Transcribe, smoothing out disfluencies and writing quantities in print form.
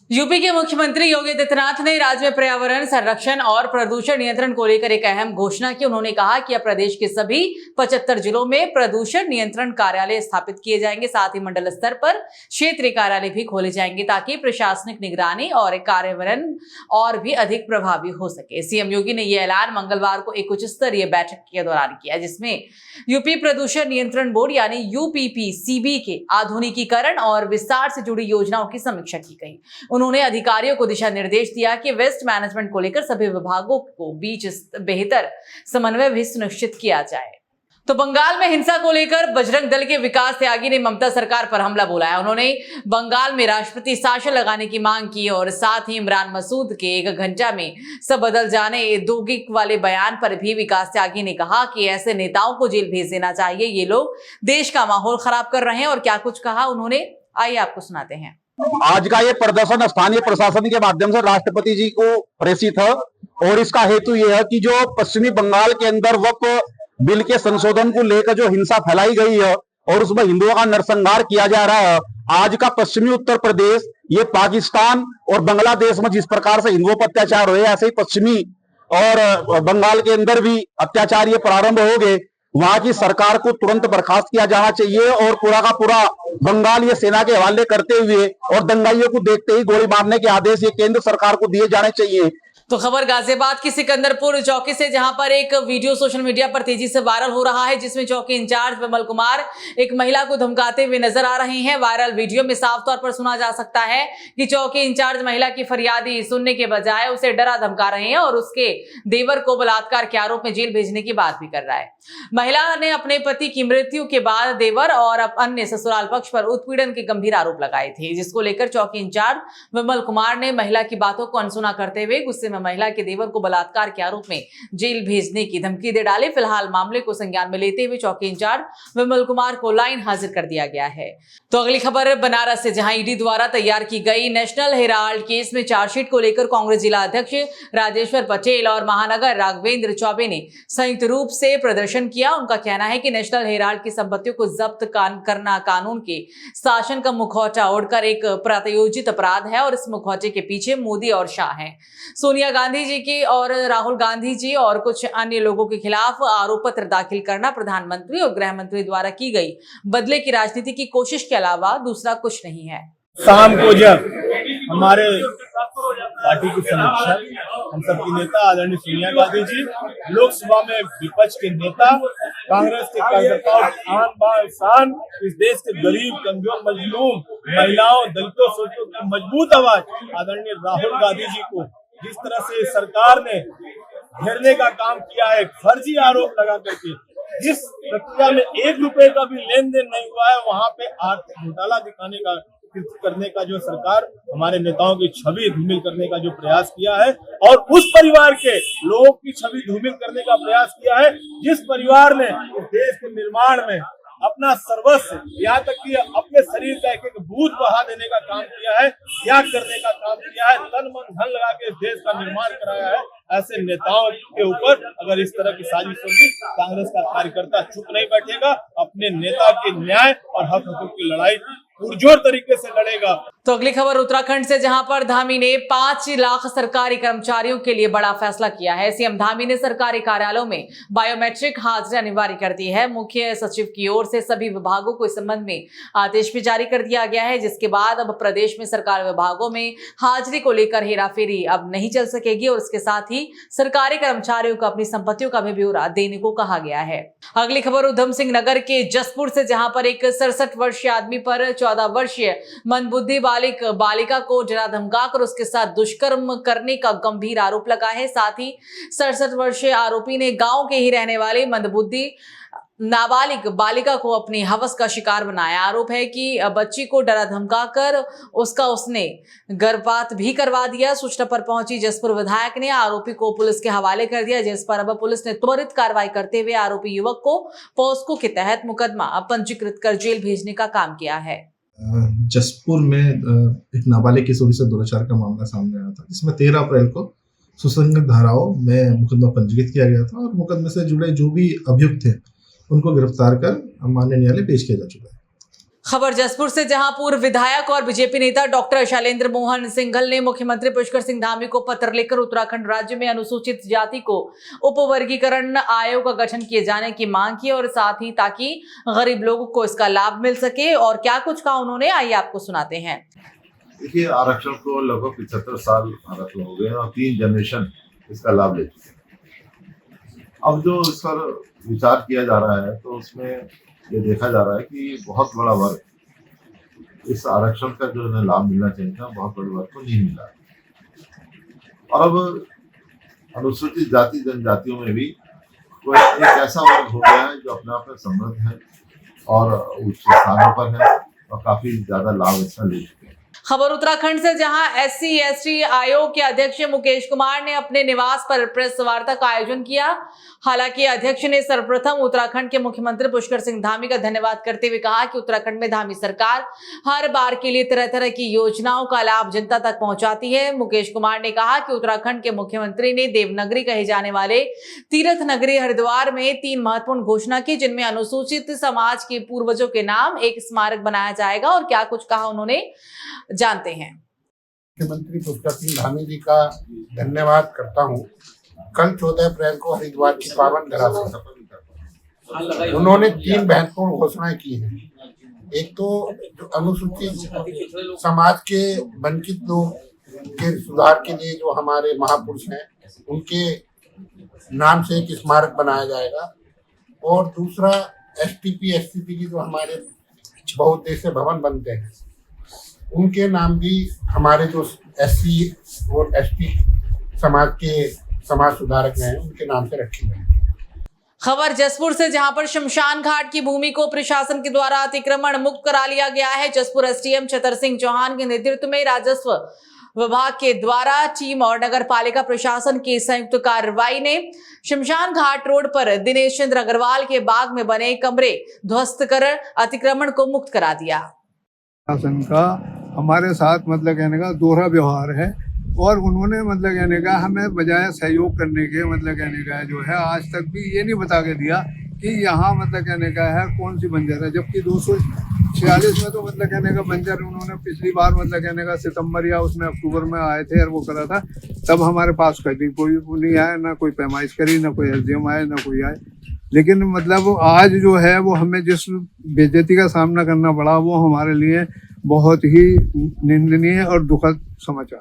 UP के मुख्यमंत्री योगी आदित्यनाथ ने राज्य में पर्यावरण संरक्षण और प्रदूषण नियंत्रण को लेकर एक अहम घोषणा की। उन्होंने कहा कि अब प्रदेश के सभी 75 जिलों में प्रदूषण नियंत्रण कार्यालय स्थापित किए जाएंगे। साथ ही मंडल स्तर पर क्षेत्रीय कार्यालय भी खोले जाएंगे ताकि प्रशासनिक निगरानी और कार्यान्वयन और भी अधिक प्रभावी हो सके। सीएम योगी ने यह ऐलान मंगलवार को एक उच्च स्तरीय बैठक के दौरान किया, जिसमें यूपी प्रदूषण नियंत्रण बोर्ड यानी यूपीपीसीबी के आधुनिकीकरण और विस्तार से जुड़ी योजनाओं की समीक्षा की गई। उन्होंने अधिकारियों को दिशा निर्देश दिया कि वेस्ट मैनेजमेंट को लेकर सभी विभागों को बीच बेहतर समन्वय भी सुनिश्चित किया जाए। तो बंगाल में हिंसा को लेकर बजरंग दल के विकास त्यागी ने ममता सरकार पर हमला बोला है। उन्होंने बंगाल में राष्ट्रपति शासन लगाने की मांग की और साथ ही इमरान मसूद के 1 घंटा में सब बदल जाने यौगिक वाले बयान पर भी विकास त्यागी ने कहा कि ऐसे नेताओं को जेल भेज देना चाहिए। ये लोग देश का माहौल खराब कर रहे हैं। और क्या कुछ कहा उन्होंने, आइए आपको सुनाते हैं। आज का ये प्रदर्शन स्थानीय प्रशासन के माध्यम से राष्ट्रपति जी को प्रेषित है और इसका हेतु ये है कि जो पश्चिमी बंगाल के अंदर वक्फ बिल के संशोधन को लेकर जो हिंसा फैलाई गई है और उसमें हिंदुओं का नरसंहार किया जा रहा है, आज का पश्चिमी उत्तर प्रदेश ये पाकिस्तान और बांग्लादेश में जिस प्रकार से हिंदुओं पर अत्याचार हुए, ऐसे ही पश्चिमी और बंगाल के अंदर भी अत्याचार ये प्रारंभ हो गए। वहां की सरकार को तुरंत बर्खास्त किया जाना चाहिए और पूरा का पूरा बंगाल ये सेना के हवाले करते हुए और दंगाइयों को देखते ही गोली मारने के आदेश ये केंद्र सरकार को दिए जाने चाहिए। तो खबर गाजियाबाद की सिकंदरपुर चौकी से, जहां पर एक वीडियो सोशल मीडिया पर तेजी से वायरल हो रहा है, जिसमें चौकी इंचार्ज विमल कुमार एक महिला को धमकाते हुए नजर आ रहे हैं। वायरल वीडियो में साफ तौर पर सुना जा सकता है कि चौकी इंचार्ज महिला की फरियादी सुनने के बजाय उसे डरा धमका रहे हैं और उसके देवर को बलात्कार के आरोप में जेल भेजने की बात भी कर रहा है। महिला ने अपने पति की मृत्यु के बाद देवर और अन्य ससुराल पक्ष पर उत्पीड़न के गंभीर आरोप लगाए थे, जिसको लेकर चौकी इंचार्ज विमल कुमार ने महिला की बातों को अनसुना करते हुए गुस्से में महिला के देवर को बलात्कार के आरोप में जेल भेजने की धमकी दे डाली। फिलहाल मामले को संज्ञान में लेते हुए चौकी इंचार्ज विमल कुमार को लाइन हाजिर कर दिया गया है। तो अगली खबर बनारस से, जहां ईडी द्वारा तैयार की गई नेशनल हेराल्ड केस में चार्जशीट को लेकर कांग्रेस जिला अध्यक्ष राजेश्वर पटेल और महानगर राघवेंद्र चौबे ने संयुक्त रूप से प्रदर्शन किया। उनका कहना है कि नेशनल हेराल्ड की संपत्तियों को जब्त करना कानून के शासन का मुखौटा ओढ़कर एक प्रायोजित अपराध है और इस मुखौटे के पीछे मोदी और शाह हैं। सोनिया गांधी जी की और राहुल गांधी जी और कुछ अन्य लोगों के खिलाफ आरोप पत्र दाखिल करना प्रधानमंत्री और गृह मंत्री द्वारा की गई बदले की राजनीति की कोशिश के अलावा दूसरा कुछ नहीं है। शाम को जब हमारे पार्टी की समीक्षा हम सबकी नेता आदरणीय सोनिया गांधी जी, लोकसभा में विपक्ष के नेता, कांग्रेस के कार्यकर्ताओं, आन बान शान, इस देश के गरीब, कमजोर, मजलूम, महिलाओं, दलितों, सोचों की मजबूत आवाज आदरणीय राहुल गांधी जी को जिस तरह से सरकार ने घेरने का काम किया है, फर्जी आरोप लगा करके, जिस प्रक्रिया में 1 रुपए का भी लेन देन नहीं हुआ है, वहां पे आर्थिक घोटाला दिखाने का करने का जो सरकार हमारे नेताओं की छवि धूमिल करने का जो प्रयास किया है और उस परिवार के लोगों की छवि धूमिल करने का प्रयास किया है जिस परिवार ने इस देश के निर्माण में अपना सर्वस्व, यहाँ तक कि अपने शरीर का एक बूथ बहा देने का काम किया है, त्याग करने का काम किया है, तन मन धन लगा के इस देश का निर्माण कराया है, ऐसे नेताओं के ऊपर अगर इस तरह की साजिश होगी, कांग्रेस का कार्यकर्ता चुप नहीं बैठेगा, अपने नेता के न्याय और हक हकूक की लड़ाई पुरजोर तरीके से लड़ेगा। तो अगली खबर उत्तराखंड से, जहां पर धामी ने 5 लाख सरकारी कर्मचारियों के लिए बड़ा फैसला किया है। सीएम धामी ने सरकारी कार्यालयों में बायोमेट्रिक हाजिरी अनिवार्य कर दी है। मुख्य सचिव की ओर से सभी विभागों को इस संबंध में आदेश भी जारी कर दिया गया है, जिसके बाद अब प्रदेश में सरकारी विभागों में हाजिरी को लेकर हेराफेरी अब नहीं चल सकेगी और इसके साथ ही सरकारी कर्मचारियों को अपनी संपत्तियों का भी ब्यौरा देने को कहा गया है। अगली खबर उधम सिंह नगर के जसपुर से, जहां पर एक 67 वर्षीय आदमी पर 14 वर्षीय मंदबुद्धि बालिका को डरा धमकाकर उसके साथ दुष्कर्म करने का गंभीर आरोप लगा है। साथ ही 67 वर्षीय आरोपी ने गांव के ही रहने वाले मंदबुद्धि नाबालिग बालिका को अपनी हवस का शिकार बनाया। आरोप है कि बच्ची को डरा धमकाकर उसने गर्भपात भी करवा दिया। सूचना पर पहुंची जसपुर विधायक ने आरोपी को पुलिस के हवाले कर दिया, जिस पर अब पुलिस ने त्वरित कार्रवाई करते हुए आरोपी युवक को पॉस्को के तहत मुकदमा पंजीकृत कर जेल भेजने का काम किया है। जसपुर में एक नाबालिग किशोरी से दुराचार का मामला सामने आया था, जिसमें 13 अप्रैल को सुसंगत धाराओं में मुकदमा पंजीकृत किया गया था और मुकदमे से जुड़े जो भी अभियुक्त थे उनको गिरफ्तार कर माननीय न्यायालय पेश किया जा चुका है। खबर जसपुर से, जहां पूर्व विधायक और बीजेपी नेता डॉक्टर शैलेंद्र मोहन सिंघल ने मुख्यमंत्री पुष्कर सिंह धामी को पत्र लिखकर उत्तराखंड राज्य में अनुसूचित जाति को उपवर्गीकरण आयोग का गठन किए जाने की मांग की और साथ ही ताकि गरीब लोगों को इसका लाभ मिल सके। और क्या कुछ कहा उन्होंने, आइए आपको सुनाते हैं। देखिए, आरक्षण को लगभग 75 साल आरक्षण हो गए और 3 जनरेशन इसका लाभ ले चुके हैं। अब जो इस पर विचार किया जा रहा है तो उसमें ये देखा जा रहा है कि बहुत बड़ा वर्ग इस आरक्षण का जो है लाभ मिलना चाहिए था, बहुत बड़े वर्ग को नहीं मिला। और अब अनुसूचित जाति जनजातियों में भी कोई एक ऐसा वर्ग हो गया है जो अपने आप में समृद्ध है और उच्च स्थानों पर है और काफी ज्यादा लाभ इसका ले चुके हैं। खबर उत्तराखंड से, जहां SC/ST आयोग के अध्यक्ष मुकेश कुमार ने अपने निवास पर प्रेस वार्ता का आयोजन किया। हालांकि अध्यक्ष ने सर्वप्रथम उत्तराखंड के मुख्यमंत्री पुष्कर सिंह धामी का धन्यवाद करते हुए कहा कि उत्तराखंड में धामी सरकार हर बार के लिए तरह तरह की योजनाओं का लाभ जनता तक पहुंचाती है। मुकेश कुमार ने कहा कि उत्तराखंड के मुख्यमंत्री ने देवनगरी कहे जाने वाले तीर्थ नगरी हरिद्वार में 3 महत्वपूर्ण घोषणा की, जिनमें अनुसूचित समाज के पूर्वजों के नाम एक स्मारक बनाया जाएगा। और क्या कुछ कहा उन्होंने, जानते हैं। मुख्यमंत्री पुष्कर सिंह धामी जी का धन्यवाद करता हूं। कल 14 अप्रैल को हरिद्वार की पावन धरा पर उन्होंने 3 महत्वपूर्ण घोषणाएं की हैं। एक तो जो अनुसूचित समाज के वंचित लोग के सुधार के लिए जो हमारे महापुरुष हैं उनके नाम से एक स्मारक बनाया जाएगा। और दूसरा STP/SCP की जो हमारे बहुउद्देशीय भवन बनते हैं उनके नाम भी हमारे जो SC और ST समाज के समाज सुधारक हैं उनके नाम से रखे गए हैं। खबर जसपुर से, जहां पर शमशान घाट की भूमि को प्रशासन के द्वारा अतिक्रमण मुक्त करा लिया गया है। जसपुर SDM छतर सिंह चौहान के नेतृत्व में राजस्व विभाग के द्वारा टीम और नगर पालिका प्रशासन की संयुक्त कार्रवाई ने शमशान घाट रोड पर दिनेश चंद्र अग्रवाल के बाग में बने कमरे ध्वस्त कर अतिक्रमण को मुक्त करा दिया। प्रशासन का हमारे साथ मतलब कहने का दोहरा व्यवहार है और उन्होंने मतलब कहने का हमें बजाय सहयोग करने के मतलब कहने का जो है आज तक भी ये नहीं बता के दिया कि यहाँ मतलब कहने का है कौन सी बंजर है, जबकि 246 में तो मतलब कहने का बंजर उन्होंने पिछली बार मतलब कहने का सितंबर या उसमें अक्टूबर में आए थे और वो करा था, तब हमारे पास कभी कोई नहीं आया, ना कोई पैमाइश करी, ना कोई SDM आए, ना कोई आए। लेकिन मतलब आज जो है वो हमें जिस बेइज्जती का सामना करना पड़ा वो हमारे लिए बहुत ही निंदनीय और दुखद समाचार।